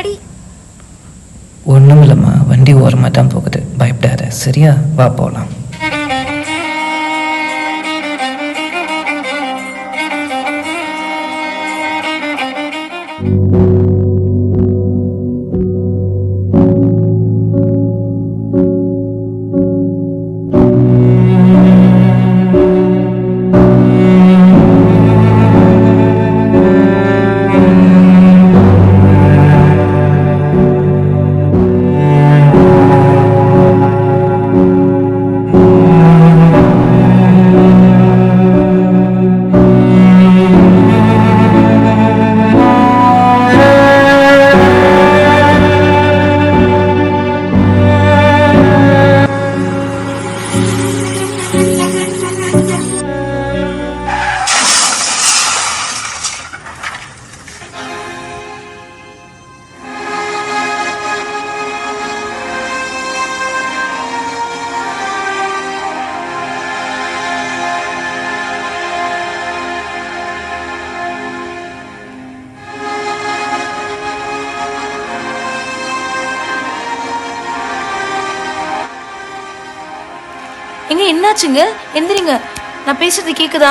Daddy? ஒன்றும் இல்லைம்மா, வண்டி ஓரமாக தான் போகுது, பயப்படாத சரியா? வா போகலாம். எங்க என்னாச்சுங்க? எந்திரிங்க, நான் பேசுறது கேக்குதா?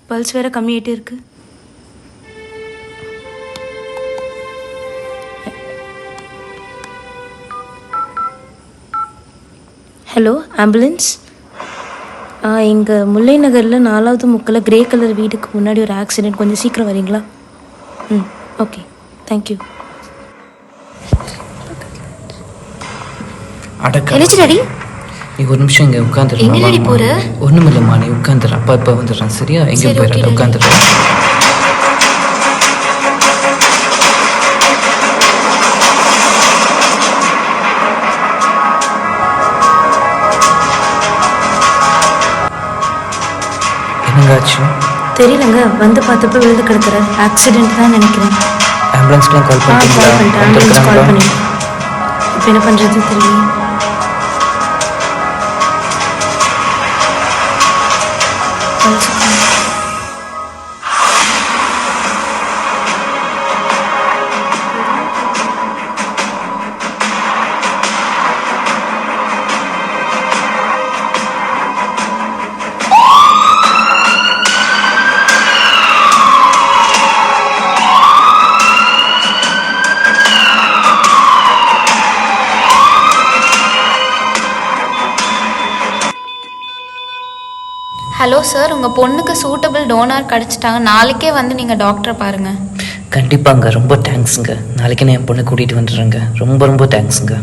பல்ஸ் வேற கம்மியாயிட்டே இருக்கு. Hello, ambulance. இங்கே முல்லை நகரில் 4வது முக்கில் கிரே கலர் வீட்டுக்கு முன்னாடி ஒரு ஆக்சிடெண்ட். கொஞ்சம் சீக்கிரம் வரீங்களா? Okay, thank you. அடக்க டாடி, நீ ஒரு நிமிஷம் இங்கே உட்காந்துரு. எங்க டாடி போற? ஒன்றும் இல்லைம்மா, நீ உட்காந்துரு, அப்பா இப்போ வந்துடுறேன் சரியா? எங்கே போயிடாத, உட்காந்துரு. என்னங்க ஆச்சு? தெரியலங்க, வந்து பார்த்தப்ப விழுந்து கிடக்குற ஆக்சிடென்ட் தான் நினைக்கிறேன். ஆம்புலன்ஸ்லாம் கால் பண்ணிட்டேன், ஆம்புலன்ஸ் கால் பண்ணிட்டீங்களா? பண்ணிட்டேன். இப்போ என்ன பண்ணுறது தெரியல. ஹலோ சார், உங்கள் பொண்ணுக்கு சூட்டபிள் டோனார் கிடச்சிட்டாங்க. நாளைக்கே வந்து நீங்கள் டாக்டரை பாருங்கள். கண்டிப்பாங்க, ரொம்ப தேங்க்ஸுங்க. நாளைக்கு நான் என் பொண்ணை கூட்டிகிட்டு வந்துடுறேங்க. ரொம்ப ரொம்ப தேங்க்ஸுங்க.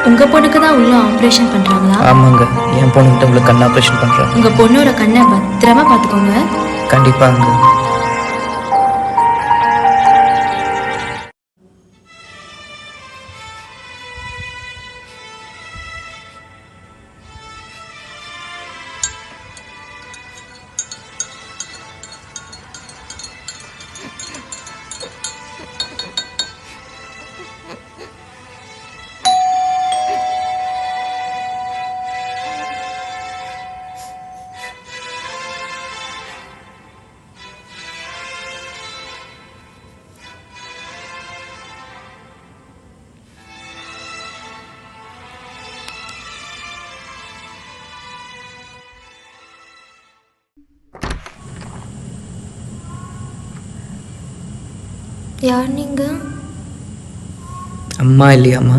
உங்கள் பொண்ணுக்கு தான் உள்ள ஆப்ரேஷன் பண்ணுறாங்களா? ஆமாங்க, என் பொண்ணுக்கிட்ட உங்களுக்கு கண் ஆப்ரேஷன் பண்ணுறேன். உங்கள் பொண்ணோட கண்ணை பத்திரமா பார்த்துக்கோங்க. கண்டிப்பாங்க. யார் நீங்கள்? அம்மா இல்லையாம்மா?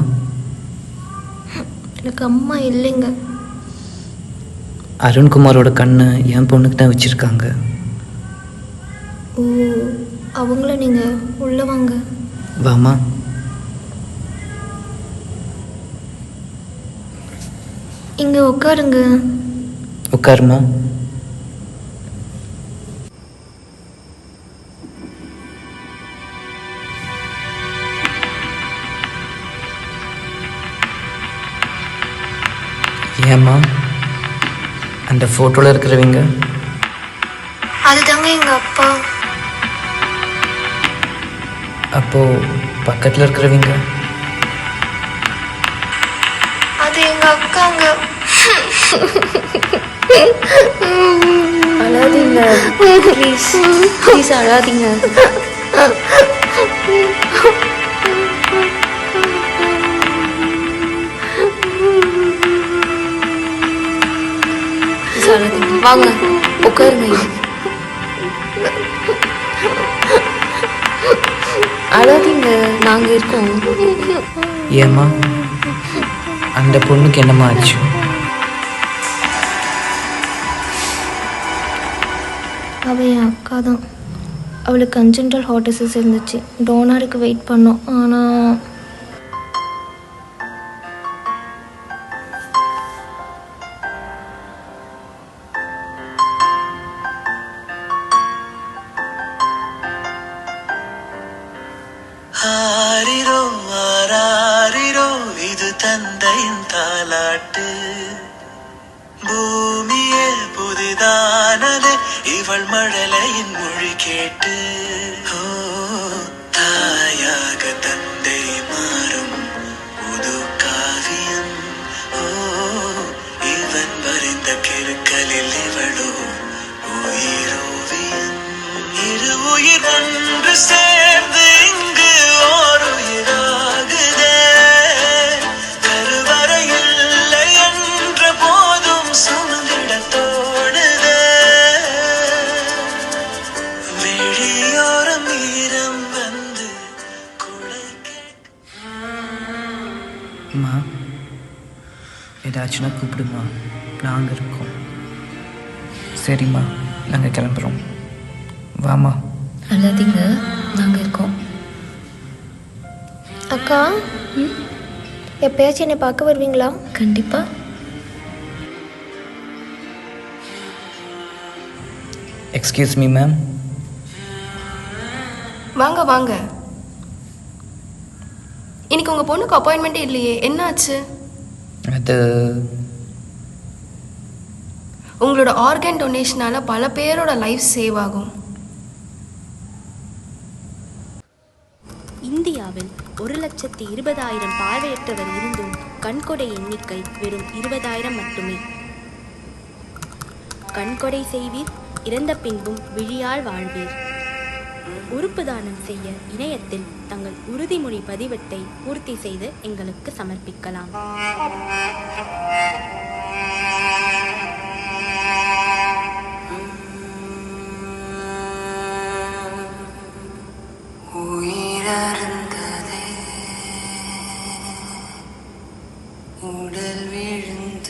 எனக்கு அம்மா இல்லைங்க. அருண்குமாரோட கண்ணை என் பொண்ணுக்கு தான் வச்சுருக்காங்க. ஓ, அவங்கள நீங்கள் உள்ள வாங்க. வாமா. இங்கே உட்காருங்க. உட்காருமா. ஏம்மா, அந்த ஃபோட்டோவில் இருக்கிறவங்க? அதுதாங்க எங்கள் அப்பா. அப்போது பக்கத்தில் இருக்கிறவங்க? அது எங்கள் அக்காங்க. அழாதீங்க ப்ளீஸ், ப்ளீஸ் அழாதீங்க. வாங்க உட்காருங்க. அழாதீங்க, நாங்கள் இருக்கோம். ஏம்மா அந்த பொண்ணுக்கு என்னம்மா ஆச்சு? அவள் என் அக்கா தான். அவளுக்கு கன்ஜென்டல் ஹார்ட் டிசீஸ் இருந்துச்சு. டோனருக்கு வெயிட் பண்ணோம். ஆனால் ஆரிரோ ஆராரிரோ இது தந்தையின் தாலாட்டு. பூமியே புதிதானது இவள் மழலையின் மொழி கேட்டு. ஓ தாயாக தந்தை மாறும் புது காவியம். ஓ இவன் வரைந்த கிறுக்கலில் இவளோ உயிரோவியம். இரு உயிர் ஒன்று சேர்ந்து இங்கு ஓர் உயிராகுதே. கருவறையில்லை என்ற போதும் சுமந்திட தோணுதே. வெளியோரம் ஈரம் வந்து குடை அம்மா ஏதாச்சுன்னா கூப்பிடுமா, நாங்கள் இருக்கோம். சரிம்மா, நாங்கள் கிளம்புறோம். வாமா. அழாதீங்க, நாங்கள் இருக்கோம். அக்கா, எப்பயாச்சும் என்னை பார்க்க வருவீங்களா? கண்டிப்பாக. Excuse me ma'am. வாங்க வாங்க. இன்னைக்கு உங்கள் பொண்ணுக்கு அப்பாயின்மெண்ட்டே இல்லையே, என்ன ஆச்சு? அது உங்களோட ஆர்கன் டொனேஷனால் பல பேரோட லைஃப் சேவ் ஆகும். இந்தியாவில் 1,20,000 பார்வையற்றவர் இருந்தும் கண்கொடை எண்ணிக்கை வெறும் 20,000 மட்டுமே. கண்கொடை செய்வீர், இறந்த பின்பும் விழியால் வாழ்வீர். உறுப்பு தானம் செய்ய இணையத்தில் தங்கள் உறுதிமொழி பதிவெட்டை பூர்த்தி செய்து எங்களுக்கு சமர்ப்பிக்கலாம். உடல் விழுந்த